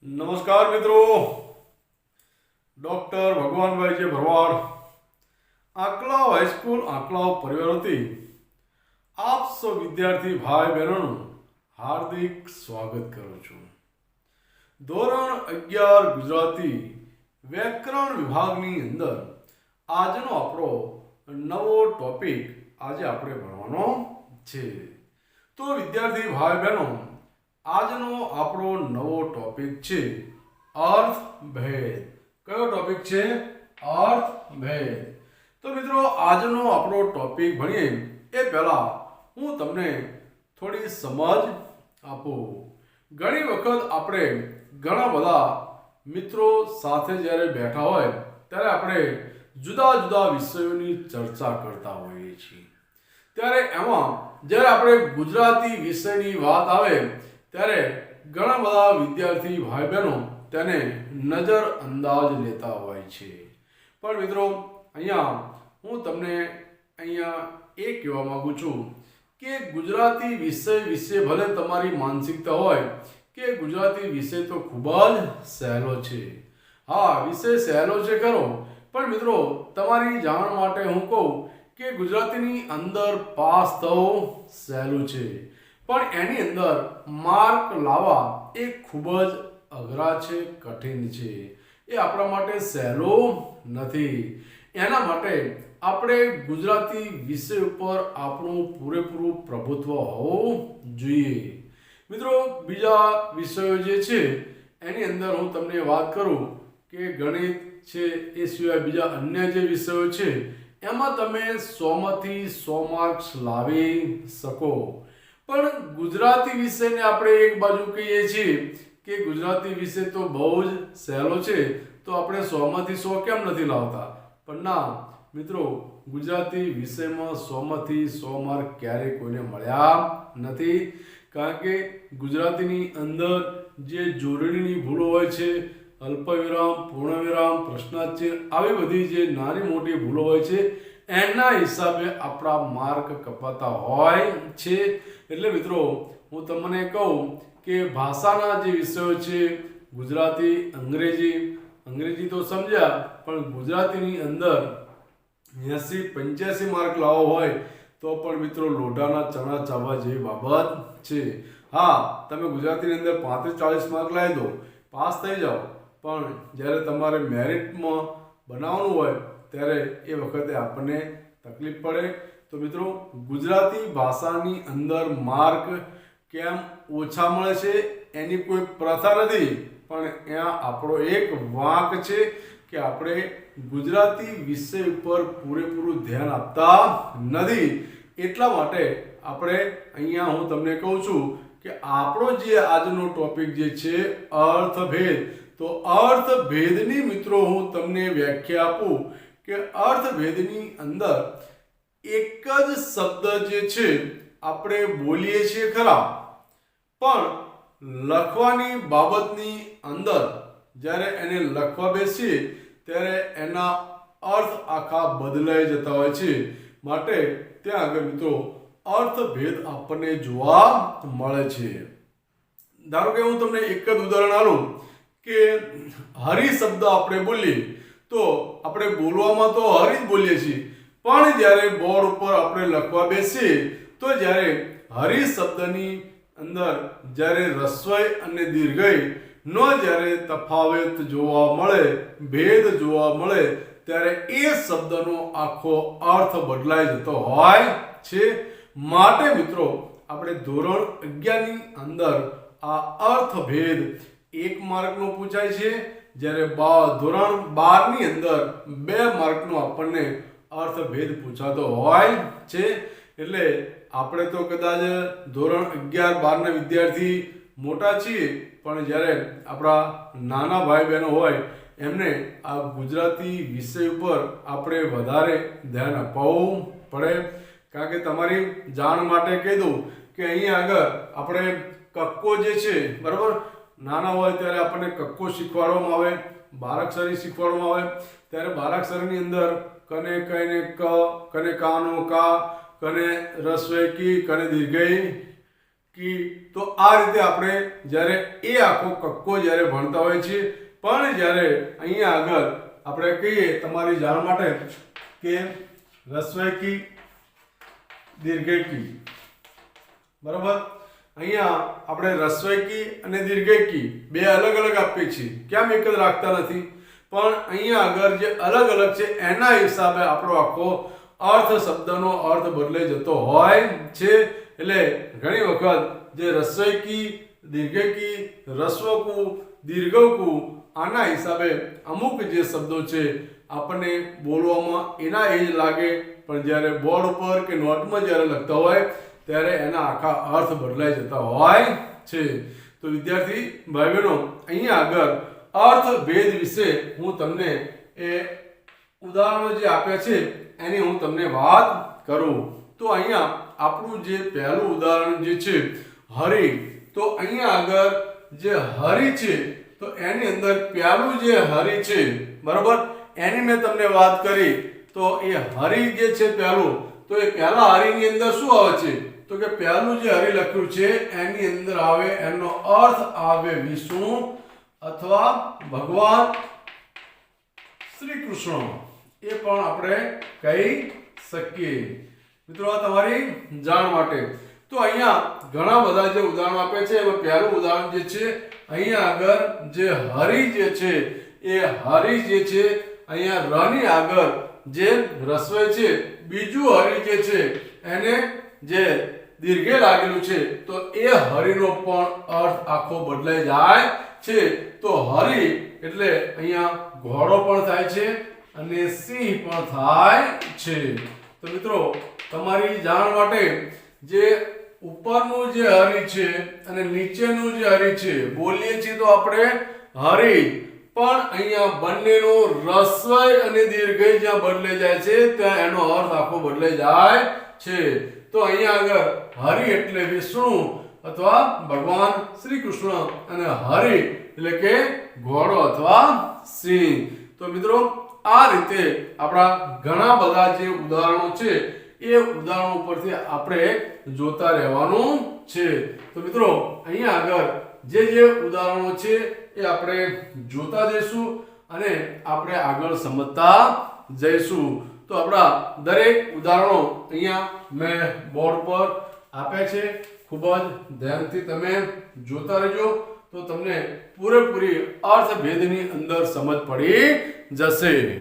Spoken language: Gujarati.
નમસ્કાર મિત્રો, ડૉક્ટર ભગવાનભાઈ જે ભરવાડ આંકલાવ હાઈસ્કૂલ આંકલાવ પરિવારથી આપ સૌ વિદ્યાર્થી ભાઈ બહેનોનું હાર્દિક સ્વાગત કરું છું. ધોરણ 11 ગુજરાતી વ્યાકરણ વિભાગની અંદર આજનો આપણો નવો ટોપિક આજે આપણે ભણવાનો છે. તો વિદ્યાર્થી ભાઈ બહેનો, આજનો આપણો નવો ટોપિક છે અર્થભેદ. કયો ટોપિક છે? અર્થભેદ. તો મિત્રો, આજનો આપણો ટોપિક ભણીએ એ પહેલા હું તમને થોડી સમજ આપું. ઘણી વખત આપણે ઘણા બધા મિત્રો સાથે જ્યારે બેઠા હોય ત્યારે આપણે જુદા જુદા વિષયોની ચર્ચા કરતા હોઈએ છીએ. ત્યારે એમાં જ્યારે આપણે ગુજરાતી વિષયની વાત આવે ત્યારે ઘણા બધા વિદ્યાર્થી ભાઈ બહેનો તેને નજર અંદાજ લેતા હોય છે. પણ મિત્રો, અહીંયા હું તમને એ કહેવા માંગુ છું કે ગુજરાતી વિષય વિશે ભલે તમારી માનસિકતા હોય કે ગુજરાતી વિષય તો ખૂબ જ સહેલો છે. હા, વિષય સહેલો છે ખરો, પણ મિત્રો તમારી જાણ માટે હું કહું કે ગુજરાતીની અંદર પાસ થવું સહેલું છે, પણ એની અંદર માર્ક લાવવા એ ખૂબ જ અઘરા છે, કઠિન છે. એ આપણા માટે સહેલું નથી. એના માટે આપણે ગુજરાતી વિષય ઉપર આપણું પૂરેપૂરું પ્રભુત્વ હોવું જોઈએ. મિત્રો, બીજા વિષયો જે છે એની અંદર હું તમને વાત કરું કે ગણિત છે, એ સિવાય બીજા અન્ય જે વિષયો છે એમાં તમે 100 માંથી 100 માર્ક્સ લાવી શકો. પણ ગુજરાતી વિષયને આપણે એક બાજુ કહીએ છીએ કે ગુજરાતી વિષય તો બહુ જ સહેલો છે, તો આપણે 100 માંથી 100 કેમ નથી લાવતા? પણ ના મિત્રો, ગુજરાતી વિષયમાં 100 માંથી 100 માર્ક ક્યારેય કોઈને મળ્યા નથી. કારણ કે ગુજરાતીની અંદર જે જોડણીની ભૂલો હોય છે, અલ્પવિરામ, પૂર્ણવિરામ, પ્રશ્નાચિહ્ન, આવી બધી જે નાની મોટી ભૂલો હોય છે એના હિસાબે આપણા માર્ક કપાતા હોય છે. એટલે મિત્રો, હું તમને કહું કે ભાષાના જે વિષયો છે ગુજરાતી, અંગ્રેજી તો સમજ્યા, પણ ગુજરાતીની અંદર 80-85 માર્ક લાવો હોય તો પણ મિત્રો લોઢાના ચણા ચાવવા જેવી બાબત છે. હા, તમે ગુજરાતીની અંદર 35-40 માર્ક લાવી દો, પાસ થઈ જાઓ, પણ જ્યારે તમારે મેરિટમાં બનાવવાનું હોય ત્યારે એ વખતે આપણને તકલીફ પડે. તો મિત્રો, ગુજરાતી ભાષાની અંદર માર્ક કેમ ઓછા મળે છે એની કોઈ પ્રથા નથી, પણ ત્યાં આપણો એક વાંક છે કે આપણે ગુજરાતી વિષય ઉપર પૂરેપૂરું ધ્યાન આપતા નથી. એટલા માટે આપણે અહીંયા હું તમને કહું છું કે આપણો જે આજનો ટોપિક જે છે અર્થભેદ, તો અર્થભેદની મિત્રો હું તમને વ્યાખ્યા આપું કે અર્થભેદની અંદર એક જ શબ્દ જે છે આપણે બોલીએ છીએ ખરા, પણ લખવાની બાબતની અંદર જ્યારે એને લખવા બેસીએ ત્યારે એના અર્થ આખા બદલાઈ જતા હોય છે. માટે ત્યાં આગળ મિત્રો અર્થભેદ આપણને જોવા મળે છે. ધારો કે હું તમને એક જ ઉદાહરણ આપું કે હરિ શબ્દ આપણે બોલીએ તો આપણે બોલવામાં તો હરિ જ બોલીએ છીએ, પણ જ્યારે બોર્ડ ઉપર આપણે લખવા બેસીએ તો જ્યારે હરિ શબ્દની અંદર જ્યારે રસ્વઈ અને દીર્ઘઈ નો જ્યારે તફાવત જોવા મળે, ભેદ જોવા મળે, ત્યારે એ શબ્દનો આખો અર્થ બદલાઈ જતો હોય છે. માટે મિત્રો, આપણે ધોરણ 11 ની અંદર આ અર્થભેદ 1 માર્કનો પૂછાય છે, જ્યારે ધોરણ 12 ની અંદર 2 માર્કનો આપણને અર્થભેદ પૂછાતો હોય છે. એટલે આપણે તો કદાચ ધોરણ 11-12 ના વિદ્યાર્થી મોટા છીએ, પણ જ્યારે આપણા નાના ભાઈ બહેનો હોય એમને આ ગુજરાતી વિષય ઉપર આપણે વધારે ધ્યાન અપાવવું પડે. કારણ કે તમારી જાણ માટે કહી દઉં કે અહીંયા આગળ આપણે કક્કો જે છે, બરાબર, નાના હોય ત્યારે આપણને કક્કો શીખવાડવામાં આવે, બારાક્ષરી શીખવાડવામાં આવે. ત્યારે બારાક્ષરીની અંદર કને કઈને ક, કને કાનો કા, કને રસ્વઈ કી, કને દીર્ઘઈ કી. તો આ રીતે આપણે જ્યારે એ આખો કક્કો જ્યારે ભણતા હોય છે, પણ જ્યારે અહીંયા આગળ આપણે કહીએ તમારી જાણ માટે કે રસ્વઈ કી, દીર્ઘઈ કી, બરાબર. અહીંયા આપણે રસ્વઈ કી અને દીર્ઘઈ કી બે અલગ અલગ આપીએ છીએ, કેમ એક જ રાખતા નથી? પણ અહીંયા આગળ જે અલગ અલગ છે એના હિસાબે આપણો આખો અર્થ, શબ્દનો અર્થ બદલાઈ જતો હોય છે. એટલે ઘણી વખત જે રસ્વઈ કી, દીર્ઘઈ કી, રસ્વ કુ, દીર્ઘ કુ, આના હિસાબે અમુક જે શબ્દો છે આપણને બોલવામાં એના એ જ લાગે, પણ જ્યારે બોર્ડ ઉપર કે નોટમાં જ્યારે લખતા હોય ત્યારે એના આખા અર્થ બદલાઈ જતા હોય છે. તો વિદ્યાર્થી ભાઈ બહેનો, અહીંયા આગળ અર્થ ભેદ વિશે હું તમને એ ઉદાહરણો જે આપ્યા છે એની હું તમને વાત કરું. તો અહીંયા આપણું જે પહેલું ઉદાહરણ જે છે હરિ. તો અહીંયા આગળ જે હરિ છે તો એની અંદર પહેલું જે હરિ છે, બરાબર, એની મેં તમને વાત કરી. તો એ હરિ જે છે પહેલું, તો એ પહેલા હરિની અંદર શું આવે છે? તો કે પહેલું જે હરિ લખ્યું છે એની અંદર આવે, એનો અર્થ આવે વિષ્ણુ અથવા ભગવાન શ્રી કૃષ્ણ. એ પણ આપણે કહી શકીએ. મિત્રો આ તમારી જાણ માટે. તો અહીંયા ઘણા બધા જે ઉદાહરણો આપે છે એમાં પહેલું ઉદાહરણ જે છે અહીંયા આગળ જે હરિ જે છે એ હરિ જે છે અહીંયા રની આગળ જે રસ્વઈ છે, બીજું હરિ જે છે એને જે દીર્ઘે લાગેલું છે તો એ હરિનો પણ અર્થ આખો બદલાઈ જાય છે. તો હરિ એટલે અહીંયા ઘોડો પણ થાય છે અને સિંહ પણ થાય છે. તો મિત્રો તમારી જાણ માટે જે ઉપરનું જે હરિ છે અને નીચેનું જે હરિ છે બોલીએ છીએ તો આપણે હરિ, પણ અહીંયા બંનેનો રસ્વઈ અને દીર્ઘઈ જ્યાં બદલાઈ જાય છે ત્યાં એનો અર્થ આખો બદલાઈ જાય છે. તો અહીંયા આગળ હરિ એટલે વિષ્ણુ અથવા ભગવાન શ્રી કૃષ્ણ અને હરિ એટલે કે ઘોડો અથવા સિંહ. તો મિત્રો આ રીતે આપણા ઘણા બધા જે ઉદાહરણો છે એ ઉદાહરણો ઉપરથી આપણે જોતા રહેવાનું છે. તો મિત્રો અહીંયા આગળ જે ઉદાહરણો છે એ આપણે જોતા જઈશું અને આપણે આગળ સમજતા જઈશું. તો આપણા દરેક ઉદાહરણો અહીંયા મેં બોર્ડ પર આપ્યા છે. ખૂબ જ ધ્યાનથી તમે જોતા રહેજો તો તમને પૂરેપૂરી અર્થભેદની અંદર સમજ પડી જશે.